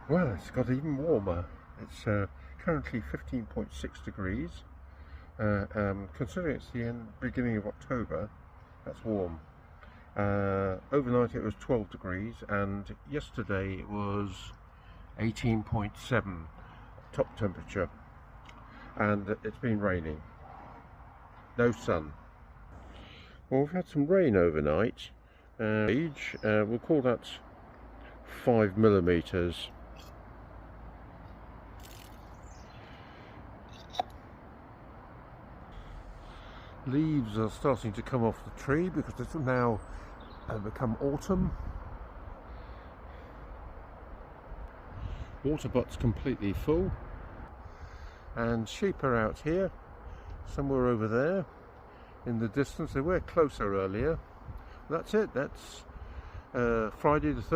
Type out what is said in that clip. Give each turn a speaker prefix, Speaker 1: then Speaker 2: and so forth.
Speaker 1: Well, it's got even warmer. It's currently 15.6 degrees. Considering it's the beginning of October, that's warm. Overnight it was 12 degrees, and yesterday it was 18.7 top temperature, and it's been raining. No sun. Well, we've had some rain overnight. We'll call that 5 millimeters. Leaves are starting to come off the tree because it's now become autumn. Water butt's completely full, and sheep are out here, somewhere over there in the distance. They were closer earlier. That's it. That's Friday the 3rd.